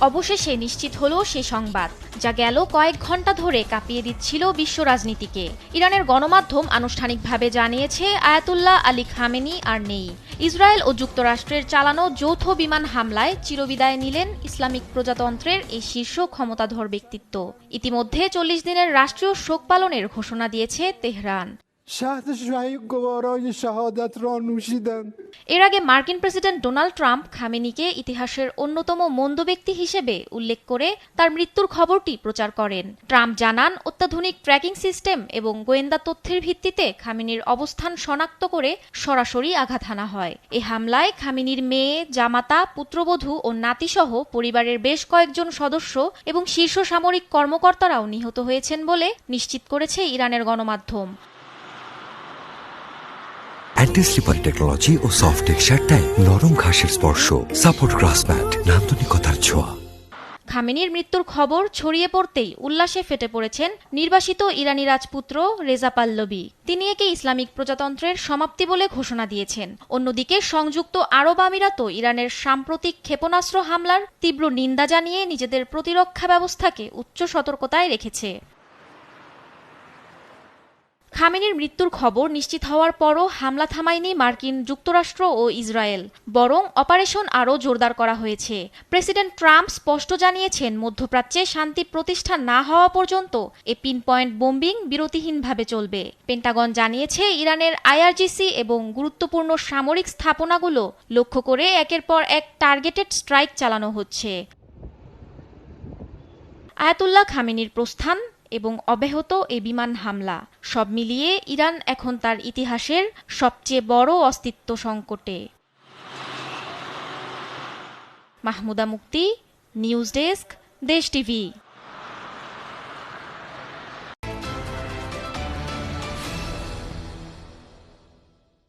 অবশেষে নিশ্চিত হলো সে সংবাদ যা গেল কয়েক ঘন্টা ধরে কাঁপিয়ে দিচ্ছিল বিশ্ব রাজনীতিকে। ইরানের গণমাধ্যম আনুষ্ঠানিকভাবে জানিয়েছে আয়াতুল্লাহ আলী খামেনি আর নেই। ইসরায়েল ও যুক্তরাষ্ট্রের চালানো যৌথ বিমান হামলায় চিরবিদায় নিলেন ইসলামিক প্রজাতন্ত্রের এই শীর্ষ ক্ষমতাধর ব্যক্তিত্ব। ইতিমধ্যে ৪০ দিনের রাষ্ট্রীয় শোক পালনের ঘোষণা দিয়েছে তেহরান। এর আগে মার্কিন প্রেসিডেন্ট ডোনাল্ড ট্রাম্প খামেনিকে ইতিহাসের অন্যতম মন্দ ব্যক্তি হিসেবে উল্লেখ করে তার মৃত্যুর খবরটি প্রচার করেন। ট্রাম্প জানান, অত্যাধুনিক ট্র্যাকিং সিস্টেম এবং গোয়েন্দা তথ্যের ভিত্তিতে খামেনির অবস্থান শনাক্ত করে সরাসরি আঘাত হানা হয়। এ হামলায় খামেনির মেয়ে, জামাতা, পুত্রবধূ ও নাতিসহ পরিবারের বেশ কয়েকজন সদস্য এবং শীর্ষ সামরিক কর্মকর্তারাও নিহত হয়েছেন বলে নিশ্চিত করেছে ইরানের গণমাধ্যম। অ্যান্টি-স্লিপারি টেকনোলজি ও সফট টেক্সচারটাই নরম ঘাসের স্পর্শ, সাপোর্ট গ্রাস ম্যাট, নান্দনিকতার ছোঁয়া। খামেনির মৃত্যুর খবর ছড়িয়ে পড়তেই উল্লাসে ফেটে পড়েছেন নির্বাসিত ইরানি রাজপুত্র রেজা পাহলভি। তিনি একে ইসলামিক প্রজাতন্ত্রের সমাপ্তি বলে ঘোষণা দিয়েছেন। অন্যদিকে সংযুক্ত আরব আমিরাতও ইরানের সাম্প্রতিক ক্ষেপণাস্ত্র হামলার তীব্র নিন্দা জানিয়ে নিজেদের প্রতিরক্ষা ব্যবস্থাকে উচ্চ সতর্কতায় রেখেছে। খামেনির মৃত্যুর খবর নিশ্চিত হওয়ার পরও হামলা থামায়নি মার্কিন যুক্তরাষ্ট্র ও ইসরায়েল, বরং অপারেশন আরও জোরদার করা হয়েছে। প্রেসিডেন্ট ট্রাম্প স্পষ্ট জানিয়েছেন, মধ্যপ্রাচ্যে শান্তি প্রতিষ্ঠা না হওয়া পর্যন্ত এ পিন পয়েন্ট বোম্বিং বিরতিহীনভাবে চলবে। পেন্টাগন জানিয়েছে, ইরানের আইআরজিসি এবং গুরুত্বপূর্ণ সামরিক স্থাপনাগুলো লক্ষ্য করে একের পর এক টার্গেটেড স্ট্রাইক চালানো হচ্ছে। আয়াতুল্লাহ খামেনির প্রস্থান এবং অব্যাহত এ বিমান হামলা সব মিলিয়ে ইরান এখন তার ইতিহাসের সবচেয়ে বড় অস্তিত্ব সংকটে। মাহমুদা মুক্তি, নিউজ ডেস্ক, দেশ টিভি।